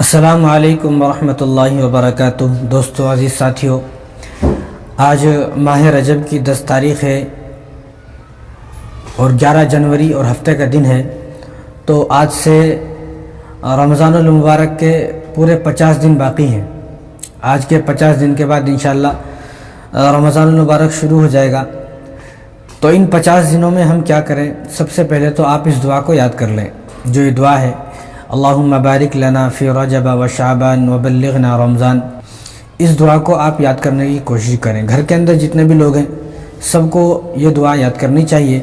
السلام علیکم ورحمۃ اللہ وبرکاتہ۔ دوستو، عزیز ساتھیو، آج ماہ رجب کی 10 تاریخ ہے اور 11 جنوری اور ہفتے کا دن ہے۔ تو آج سے رمضان المبارک کے پورے 50 دن باقی ہیں۔ آج کے 50 دن کے بعد انشاءاللہ رمضان المبارک شروع ہو جائے گا۔ تو ان 50 دنوں میں ہم کیا کریں؟ سب سے پہلے تو آپ اس دعا کو یاد کر لیں، جو یہ دعا ہے، اللہم بارک لنا فی رجب و شعبان وبلغنا رمضان۔ اس دعا کو آپ یاد کرنے کی کوشش کریں۔ گھر کے اندر جتنے بھی لوگ ہیں سب کو یہ دعا یاد کرنی چاہیے،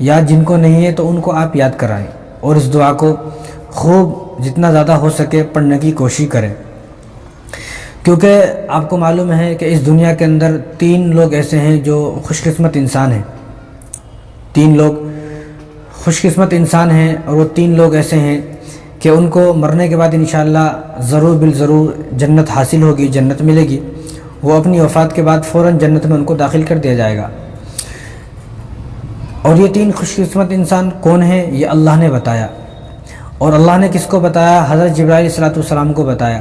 یا جن کو نہیں ہے تو ان کو آپ یاد کرائیں، اور اس دعا کو خوب جتنا زیادہ ہو سکے پڑھنے کی کوشش کریں، کیونکہ آپ کو معلوم ہے کہ اس دنیا کے اندر 3 لوگ ایسے ہیں جو خوش قسمت انسان ہیں۔ 3 لوگ خوش قسمت انسان ہیں، اور وہ 3 لوگ ایسے ہیں کہ ان کو مرنے کے بعد انشاءاللہ ضرور بالضرور جنت حاصل ہوگی، جنت ملے گی۔ وہ اپنی وفات کے بعد فوراً جنت میں ان کو داخل کر دیا جائے گا۔ اور یہ 3 خوش قسمت انسان کون ہیں؟ یہ اللہ نے بتایا۔ اور اللہ نے کس کو بتایا؟ حضرت جبرائیل علیہ السلام کو بتایا۔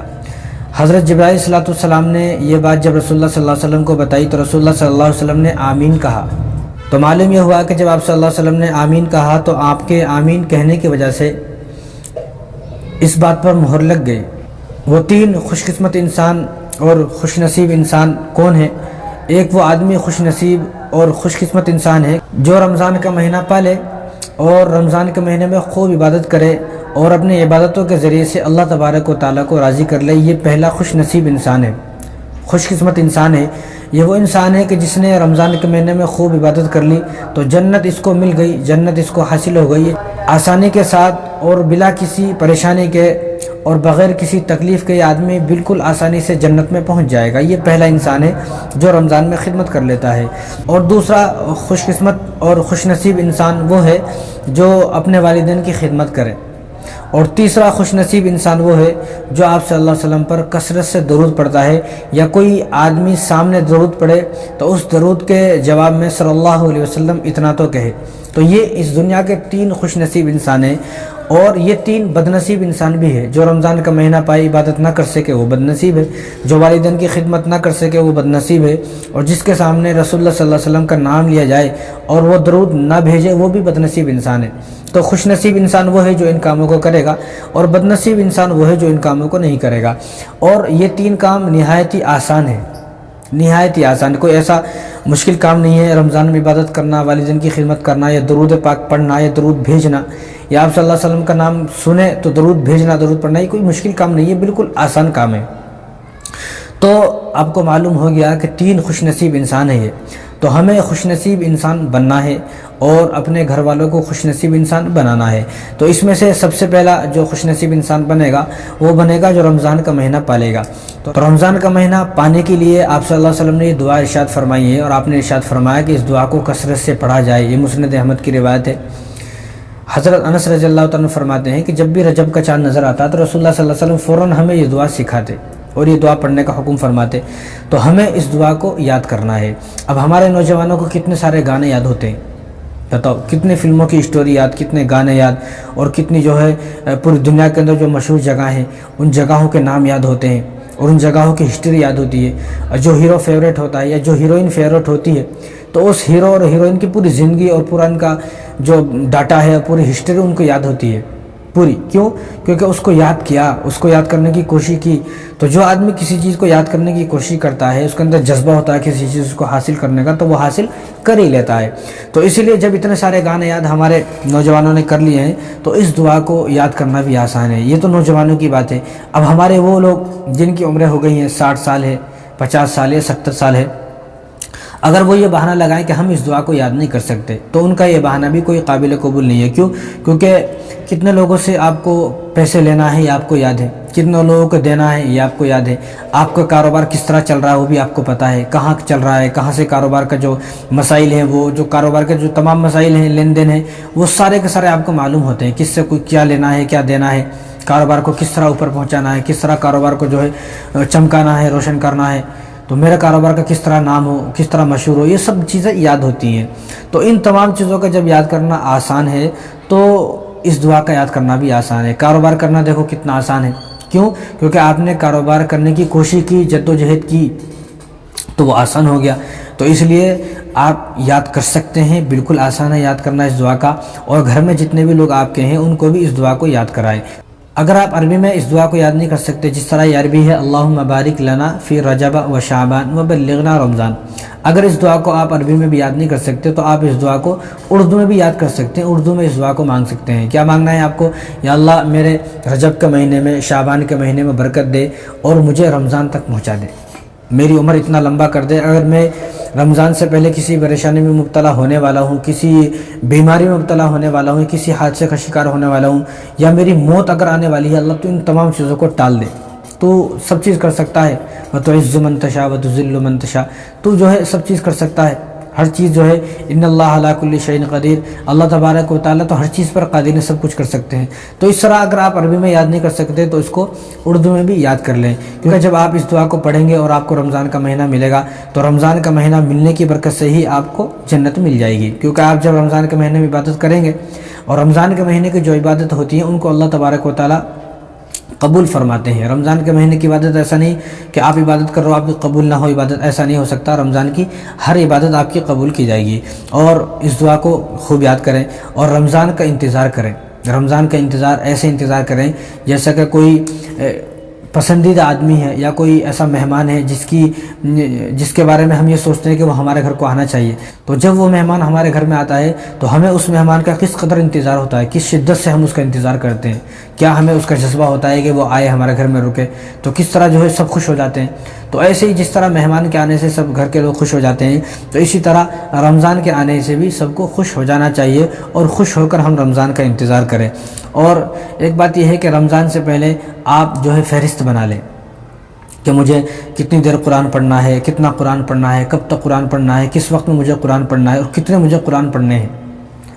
حضرت جبرائیل علیہ السلام نے یہ بات جب رسول اللہ صلی اللہ علیہ وسلم کو بتائی تو رسول اللہ صلی اللہ علیہ وسلم نے آمین کہا۔ تو معلوم یہ ہوا کہ جب آپ صلی اللہ علیہ وسلم نے آمین کہا تو آپ کے آمین کہنے کی وجہ سے اس بات پر مہر لگ گئی۔ وہ 3 خوش قسمت انسان اور خوش نصیب انسان کون ہیں؟ ایک وہ آدمی خوش نصیب اور خوش قسمت انسان ہے جو رمضان کا مہینہ پالے اور رمضان کے مہینے میں خوب عبادت کرے اور اپنے عبادتوں کے ذریعے سے اللہ تبارک و تعالیٰ کو راضی کر لے۔ یہ پہلا خوش نصیب انسان ہے، خوش قسمت انسان ہے۔ یہ وہ انسان ہے کہ جس نے رمضان کے مہینے میں خوب عبادت کر لی تو جنت اس کو مل گئی، جنت اس کو حاصل ہو گئی آسانی کے ساتھ، اور بلا کسی پریشانی کے اور بغیر کسی تکلیف کے یہ آدمی بالکل آسانی سے جنت میں پہنچ جائے گا۔ یہ پہلا انسان ہے جو رمضان میں خدمت کر لیتا ہے۔ اور دوسرا خوش قسمت اور خوش نصیب انسان وہ ہے جو اپنے والدین کی خدمت کرے۔ اور تیسرا خوش نصیب انسان وہ ہے جو آپ صلی اللہ علیہ وسلم پر کثرت سے درود پڑھتا ہے، یا کوئی آدمی سامنے درود پڑھے تو اس درود کے جواب میں صلی اللہ علیہ وسلم اتنا تو کہے۔ تو یہ اس دنیا کے 3 خوش نصیب انسان ہیں، اور یہ 3 بد نصیب انسان بھی ہے۔ جو رمضان کا مہینہ پائے عبادت نہ کر سکے وہ بد نصیب ہے، جو والدین کی خدمت نہ کر سکے وہ بد نصیب ہے، اور جس کے سامنے رسول اللہ صلی اللہ علیہ وسلم کا نام لیا جائے اور وہ درود نہ بھیجے وہ بھی بد نصیب انسان ہے۔ تو خوش نصیب انسان وہ ہے جو ان کاموں کو کرے گا، اور بد نصیب انسان وہ ہے جو ان کاموں کو نہیں کرے گا۔ اور یہ 3 کام نہایت ہی آسان ہے، نہایت ہی آسان، کوئی ایسا مشکل کام نہیں ہے۔ رمضان میں عبادت کرنا، والدین کی خدمت کرنا، یا درود پاک پڑھنا، یا درود بھیجنا، یا آپ صلی اللہ علیہ وسلم کا نام سنیں تو درود بھیجنا، درود پڑھنا، یہ کوئی مشکل کام نہیں ہے، بالکل آسان کام ہے۔ تو آپ کو معلوم ہو گیا کہ 3 خوش نصیب انسان ہیں یہ۔ تو ہمیں خوش نصیب انسان بننا ہے اور اپنے گھر والوں کو خوش نصیب انسان بنانا ہے۔ تو اس میں سے سب سے پہلا جو خوش نصیب انسان بنے گا وہ بنے گا جو رمضان کا مہینہ پالے گا۔ تو رمضان کا مہینہ پانے کے لیے آپ صلی اللہ علیہ وسلم نے یہ دعا ارشاد فرمائی ہے، اور آپ نے ارشاد فرمایا کہ اس دعا کو کثرت سے پڑھا جائے۔ یہ مسند احمد کی روایت ہے۔ حضرت انس رضی اللہ تعالیٰ عنہ فرماتے ہیں کہ جب بھی رجب کا چاند نظر آتا تو رسول اللہ صلی اللہ علیہ وسلم فوراً ہمیں یہ دعا سکھاتے اور یہ دعا پڑھنے کا حکم فرماتے۔ تو ہمیں اس دعا کو یاد کرنا ہے۔ اب ہمارے نوجوانوں کو کتنے سارے گانے یاد ہوتے ہیں، بتاؤ، کتنے فلموں کی اسٹوری یاد، کتنے گانے یاد، اور کتنی جو ہے پوری دنیا کے اندر جو مشہور جگہ ہیں ان جگہوں کے نام یاد ہوتے ہیں، اور ان جگہوں کی ہسٹری یاد ہوتی ہے۔ جو ہیرو فیوریٹ ہوتا ہے یا جو ہیروئن فیوریٹ ہوتی ہے تو اس ہیرو اور ہیروئن کی پوری زندگی اور پورا ان کا جو ڈاٹا ہے، پوری ہسٹری ان کو یاد ہوتی ہے پوری۔ کیوں؟ کیونکہ اس کو یاد کیا، اس کو یاد کرنے کی کوشش کی۔ تو جو آدمی کسی چیز کو یاد کرنے کی کوشش کرتا ہے، اس کے اندر جذبہ ہوتا ہے کسی چیز کو حاصل کرنے کا، تو وہ حاصل کر ہی لیتا ہے۔ تو اسی لیے جب اتنے سارے گانے یاد ہمارے نوجوانوں نے کر لیے ہیں تو اس دعا کو یاد کرنا بھی آسان ہے۔ یہ تو نوجوانوں کی بات ہے۔ اب ہمارے وہ لوگ جن کی عمریں ہو گئی ہیں 60 سال ہے، 50 سال ہے، 70 سال ہے، اگر وہ یہ بہانہ لگائیں کہ ہم اس دعا کو یاد نہیں کر سکتے تو ان کا یہ بہانہ بھی کوئی قابل قبول نہیں ہے۔ کیوں؟ کیونکہ کتنے لوگوں سے آپ کو پیسے لینا ہے یہ آپ کو یاد ہے، کتنے لوگوں کو دینا ہے یہ آپ کو یاد ہے، آپ کا کاروبار کس طرح چل رہا ہے وہ بھی آپ کو پتہ ہے، کہاں چل رہا ہے، کہاں سے کاروبار کا جو مسائل ہیں، وہ جو کاروبار کے جو تمام مسائل ہیں، لین دین ہیں، وہ سارے کے سارے آپ کو معلوم ہوتے ہیں، کس سے کوئی کیا لینا ہے، کیا دینا ہے، کاروبار کو کس طرح اوپر پہنچانا ہے، کس طرح کاروبار کو جو ہے چمکانا ہے، روشن کرنا ہے، تو میرا کاروبار کا کس طرح نام ہو، کس طرح مشہور ہو، یہ سب چیزیں یاد ہوتی ہیں۔ تو ان تمام چیزوں کا جب یاد کرنا آسان ہے تو اس دعا کا یاد کرنا بھی آسان ہے۔ کاروبار کرنا دیکھو کتنا آسان ہے، کیوں؟ کیونکہ آپ نے کاروبار کرنے کی کوشش کی، جدوجہد کی، تو وہ آسان ہو گیا۔ تو اس لیے آپ یاد کر سکتے ہیں، بالکل آسان ہے یاد کرنا اس دعا کا، اور گھر میں جتنے بھی لوگ آپ کے ہیں ان کو بھی اس دعا کو یاد کرائیں۔ اگر آپ عربی میں اس دعا کو یاد نہیں کر سکتے، جس طرح یہ عربی ہے اللہم بارک لنا فی رجب و شعبان و بلغنا رمضان، اگر اس دعا کو آپ عربی میں بھی یاد نہیں کر سکتے تو آپ اس دعا کو اردو میں بھی یاد کر سکتے ہیں، اردو میں اس دعا کو مانگ سکتے ہیں۔ کیا مانگنا ہے آپ کو؟ یا اللہ میرے رجب کے مہینے میں، شعبان کے مہینے میں برکت دے اور مجھے رمضان تک پہنچا دے، میری عمر اتنا لمبا کر دے، اگر میں رمضان سے پہلے کسی پریشانی میں مبتلا ہونے والا ہوں، کسی بیماری میں مبتلا ہونے والا ہوں، کسی حادثے کا شکار ہونے والا ہوں، یا میری موت اگر آنے والی ہے، اللہ تو ان تمام چیزوں کو ٹال دے۔ تو سب چیز کر سکتا ہے، وَتُعِزُّ مَن تَشَاءُ وَتُذِلُّ مَن تَشَاءُ، تو جو ہے سب چیز کر سکتا ہے، ہر چیز جو ہے ان اللہ علی کل شیء قدیر، اللہ تبارک و تعالیٰ تو ہر چیز پر قادر ہے، سب کچھ کر سکتے ہیں۔ تو اس طرح اگر آپ عربی میں یاد نہیں کر سکتے تو اس کو اردو میں بھی یاد کر لیں، کیونکہ جب آپ اس دعا کو پڑھیں گے اور آپ کو رمضان کا مہینہ ملے گا تو رمضان کا مہینہ ملنے کی برکت سے ہی آپ کو جنت مل جائے گی، کیونکہ آپ جب رمضان کے مہینے میں عبادت کریں گے، اور رمضان کے مہینے کی جو عبادت ہوتی ہے ان کو اللہ تبارک و تعالیٰ قبول فرماتے ہیں۔ رمضان کے مہینے کی عبادت ایسا نہیں کہ آپ عبادت کر رہے ہو آپ کی قبول نہ ہو عبادت، ایسا نہیں ہو سکتا، رمضان کی ہر عبادت آپ کی قبول کی جائے گی۔ اور اس دعا کو خوب یاد کریں اور رمضان کا انتظار کریں، رمضان کا انتظار ایسے انتظار کریں جیسا کہ کوئی پسندیدہ آدمی ہے یا کوئی ایسا مہمان ہے جس کے بارے میں ہم یہ سوچتے ہیں کہ وہ ہمارے گھر کو آنا چاہیے۔ تو جب وہ مہمان ہمارے گھر میں آتا ہے تو ہمیں اس مہمان کا کس قدر انتظار ہوتا ہے، کس شدت سے ہم اس کا انتظار کرتے ہیں، کیا ہمیں اس کا جذبہ ہوتا ہے کہ وہ آئے ہمارے گھر میں رکے، تو کس طرح جو ہے سب خوش ہو جاتے ہیں۔ تو ایسے ہی جس طرح مہمان کے آنے سے سب گھر کے لوگ خوش ہو جاتے ہیں، تو اسی طرح رمضان کے آنے سے بھی سب کو خوش ہو جانا چاہیے اور خوش ہو کر ہم رمضان کا انتظار کریں۔ اور ایک بات یہ ہے کہ رمضان سے پہلے آپ جو ہے فہرست بنا لیں کہ مجھے کتنی دیر قرآن پڑھنا ہے، کتنا قرآن پڑھنا ہے، کب تک قرآن پڑھنا ہے، کس وقت میں مجھے قرآن پڑھنا ہے اور کتنے مجھے قرآن پڑھنے ہیں۔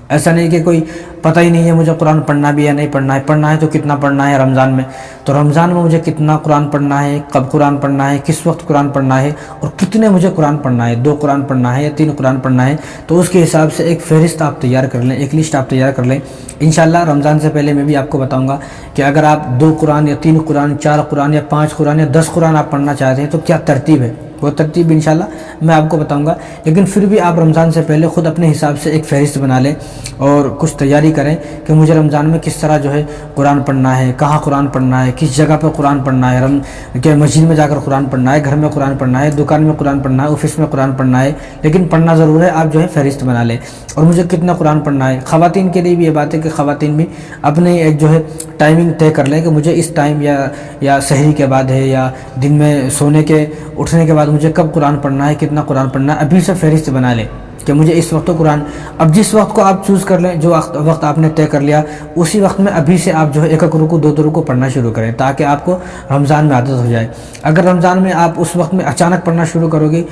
ایسا نہیں کہ کوئی پتہ ہی نہیں ہے مجھے قرآن پڑھنا بھی یا نہیں پڑھنا ہے تو کتنا پڑھنا ہے رمضان میں، تو رمضان میں مجھے کتنا قرآن پڑھنا ہے، کب قرآن پڑھنا ہے، کس وقت قرآن پڑھنا ہے اور کتنے مجھے قرآن پڑھنا ہے، 2 قرآن پڑھنا ہے یا 3 قرآن پڑھنا ہے، تو اس کے حساب سے ایک فہرست آپ تیار کر لیں، ایک لسٹ آپ تیار کر لیں۔ انشاءاللہ رمضان سے پہلے میں بھی آپ کو بتاؤں گا کہ اگر آپ 2 قرآن یا 3 قرآن، 4 قرآن یا 5 قرآن یا 10 قرآن آپ پڑھنا چاہتے ہیں تو کیا ترتیب ہے، وہ ترتیب انشاءاللہ میں آپ کو بتاؤں گا۔ لیکن پھر بھی آپ رمضان سے پہلے خود اپنے حساب سے ایک فہرست بنا لیں اور کچھ تیاری کریں کہ مجھے رمضان میں کس طرح جو ہے قرآن پڑھنا ہے، کہاں قرآن پڑھنا ہے، کس جگہ پہ قرآن پڑھنا ہے، کہ مسجد میں جا کر قرآن پڑھنا ہے، گھر میں قرآن پڑھنا ہے، دکان میں قرآن پڑھنا ہے، آفس میں قرآن پڑھنا ہے، لیکن پڑھنا ضرور ہے، آپ جو ہے فہرست بنا لیں۔ اور مجھے کتنا قرآن پڑھنا ہے، خواتین کے لیے بھی یہ بات ہے کہ خواتین بھی اپنے ایک جو ہے ٹائمنگ طے کر لیں کہ مجھے اس ٹائم یا سحری کے بعد ہے یا دن میں سونے کے اٹھنے کے بعد مجھے کب قرآن پڑھنا ہے، کتنا قرآن پڑھنا ہے، ابھی سے فہرست بنا لیں کہ مجھے اس وقت قرآن، اب جس وقت کو آپ چوز کر لیں، جو وقت آپ نے طے کر لیا اسی وقت میں ابھی سے آپ جو ہے 1 رکوع 2 رکوع پڑھنا شروع کریں تاکہ آپ کو رمضان میں عادت ہو جائے۔ اگر رمضان میں آپ اس وقت میں اچانک پڑھنا شروع کرو گے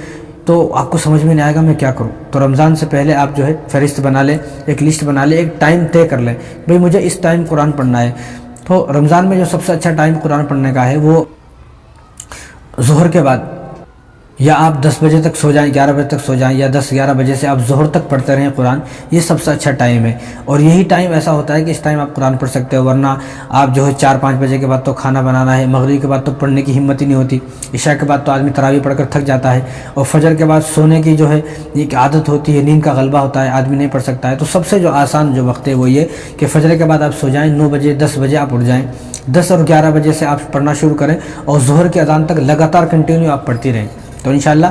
تو آپ کو سمجھ میں نہیں آئے گا میں کیا کروں۔ تو رمضان سے پہلے آپ جو ہے فہرست بنا لیں، ایک لسٹ بنا لیں، ایک ٹائم طے کر لیں، بھئی مجھے اس ٹائم قرآن پڑھنا ہے۔ تو رمضان میں جو سب سے اچھا ٹائم قرآن پڑھنے کا ہے وہ ظہر کے بعد، یا آپ 10 بجے تک سو جائیں، 11 بجے تک سو جائیں، یا 10-11 بجے سے آپ ظہر تک پڑھتے رہیں قرآن، یہ سب سے اچھا ٹائم ہے۔ اور یہی ٹائم ایسا ہوتا ہے کہ اس ٹائم آپ قرآن پڑھ سکتے ہو، ورنہ آپ جو ہے 4-5 بجے کے بعد تو کھانا بنانا ہے، مغرب کے بعد تو پڑھنے کی ہمت ہی نہیں ہوتی، عشاء کے بعد تو آدمی تراویح پڑھ کر تھک جاتا ہے، اور فجر کے بعد سونے کی جو ہے ایک عادت ہوتی ہے، نیند کا غلبہ ہوتا ہے، آدمی نہیں پڑھ سکتا ہے۔ تو سب سے جو آسان جو وقت ہے وہ یہ کہ فجر کے بعد آپ سو جائیں، 9 بجے 10 بجے آپ اٹھ جائیں، 10 اور 11 بجے سے آپ پڑھنا شروع کریں اور ظہر کی اذان تک لگاتار کنٹینیو آپ پڑھتی رہیں، تو انشاءاللہ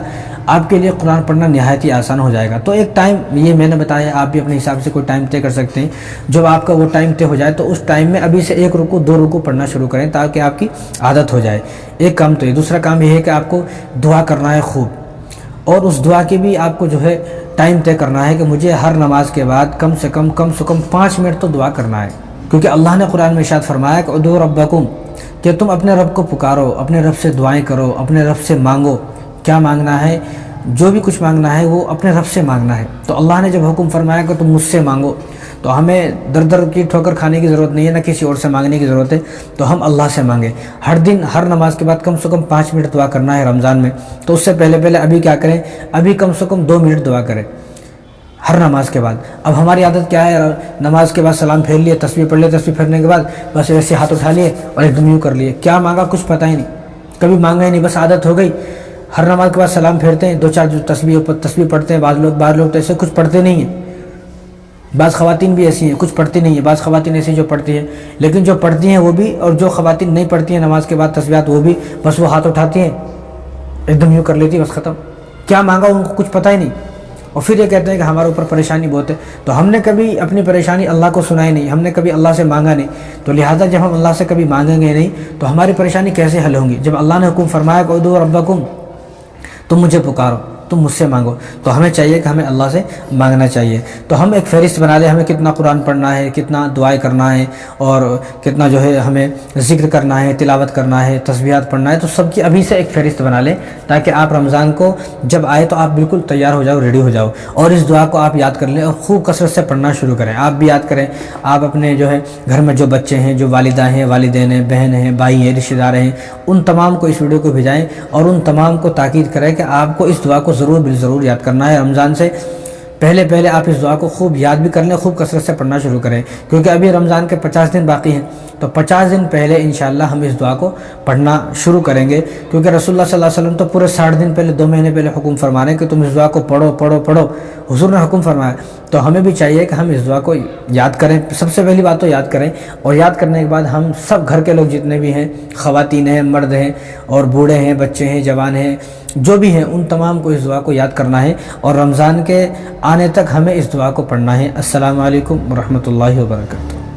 آپ کے لیے قرآن پڑھنا نہایت ہی آسان ہو جائے گا۔ تو ایک ٹائم یہ میں نے بتایا، آپ بھی اپنے حساب سے کوئی ٹائم طے کر سکتے ہیں، جب آپ کا وہ ٹائم طے ہو جائے تو اس ٹائم میں ابھی سے 1 رکوع 2 رکوع پڑھنا شروع کریں تاکہ آپ کی عادت ہو جائے۔ ایک کام تو یہ، دوسرا کام یہ ہے کہ آپ کو دعا کرنا ہے خوب، اور اس دعا کی بھی آپ کو جو ہے ٹائم طے کرنا ہے کہ مجھے ہر نماز کے بعد کم سے کم 5 منٹ تو دعا کرنا ہے، کیونکہ اللہ نے قرآن میں ارشاد فرمایا کہ ادعوا ربکم، کہ تم اپنے رب کو پکارو، اپنے رب سے دعائیں کرو، اپنے رب سے مانگو۔ کیا مانگنا ہے؟ جو بھی کچھ مانگنا ہے وہ اپنے رب سے مانگنا ہے۔ تو اللہ نے جب حکم فرمایا کہ تم مجھ سے مانگو، تو ہمیں در در کی ٹھوکر کھانے کی ضرورت نہیں ہے، نہ کسی اور سے مانگنے کی ضرورت ہے، تو ہم اللہ سے مانگیں۔ ہر دن ہر نماز کے بعد کم سے کم 5 منٹ دعا کرنا ہے رمضان میں، تو اس سے پہلے ابھی کیا کریں، ابھی کم سے کم 2 منٹ دعا کریں۔ ہر نماز کے بعد۔ اب ہماری عادت کیا ہے، نماز کے بعد سلام پھیر لیے، تسبیح پڑھ لیے، تسبیح پھیرنے کے بعد بس ایسے ہاتھ اٹھا لیے اور ایک دم یوں کر لیے، کیا مانگا کچھ پتہ ہی نہیں، کبھی مانگا ہی نہیں، بس عادت ہو گئی۔ ہر نماز کے بعد سلام پھیرتے ہیں، 2 4 جو تسبیح پڑھتے ہیں، بعض لوگ تو ایسے کچھ پڑھتے نہیں ہیں، بعض خواتین بھی ایسی ہیں کچھ پڑھتی نہیں ہیں، بعض خواتین ایسی جو پڑھتی ہیں، لیکن جو پڑھتی ہیں وہ بھی، اور جو خواتین نہیں پڑھتی ہیں نماز کے بعد تسبیحات، وہ بھی بس وہ ہاتھ اٹھاتی ہیں، ایک دم یوں کر لیتی، بس ختم، کیا مانگا ان کو کچھ پتہ ہی نہیں۔ اور پھر یہ کہتے ہیں کہ ہمارے اوپر پریشانی بہت ہے، تو ہم نے کبھی اپنی پریشانی اللہ کو سنائی نہیں، ہم نے کبھی اللہ سے مانگا نہیں، تو لہٰذا جب ہم اللہ سے کبھی مانگیں گے نہیں تو ہماری پریشانی کیسے حل ہوں گی؟ جب اللہ نے حکم فرمایا کہ ادعوا ربکم، تم مجھے پکارو، تم مجھ سے مانگو، تو ہمیں چاہیے کہ ہمیں اللہ سے مانگنا چاہیے۔ تو ہم ایک فہرست بنا لیں، ہمیں کتنا قرآن پڑھنا ہے، کتنا دعائیں کرنا ہے، اور کتنا جو ہے ہمیں ذکر کرنا ہے، تلاوت کرنا ہے، تسبیحات پڑھنا ہے، تو سب کی ابھی سے ایک فہرست بنا لیں، تاکہ آپ رمضان کو جب آئے تو آپ بالکل تیار ہو جاؤ، ریڈی ہو جاؤ، اور اس دعا کو آپ یاد کر لیں اور خوب کثرت سے پڑھنا شروع کریں۔ آپ بھی یاد کریں، آپ اپنے جو ہے گھر میں جو بچے ہیں، جو والدہ ہیں، والدین ہیں، بہن ہیں، بھائی ہیں، رشتہ دار ہیں، ان تمام کو اس ویڈیو کو بھیجائیں اور ان تمام کو تاکید کریں کہ آپ کو اس دعا کو ضرور بالضرور یاد کرنا ہے۔ رمضان سے پہلے آپ اس دعا کو خوب یاد بھی کر لیں، خوب کثرت سے پڑھنا شروع کریں، کیونکہ ابھی رمضان کے 50 دن باقی ہیں، تو 50 دن پہلے انشاءاللہ ہم اس دعا کو پڑھنا شروع کریں گے، کیونکہ رسول اللہ صلی اللہ علیہ وسلم تو پورے 60 دن پہلے، 2 مہینے پہلے حکم فرما رہے ہیں کہ تم اس دعا کو پڑھو پڑھو پڑھو، حضور نے حکم فرمایا، تو ہمیں بھی چاہیے کہ ہم اس دعا کو یاد کریں۔ سب سے پہلی بات تو یاد کریں، اور یاد کرنے کے بعد ہم سب گھر کے لوگ جتنے بھی ہیں، خواتین ہیں، مرد ہیں، اور بوڑھے ہیں، بچے ہیں، جوان ہیں، جو بھی ہیں، ان تمام کو اس دعا کو یاد کرنا ہے، اور رمضان کے آنے تک ہمیں اس دعا کو پڑھنا ہے۔ السلام علیکم ورحمۃ اللہ وبرکاتہ۔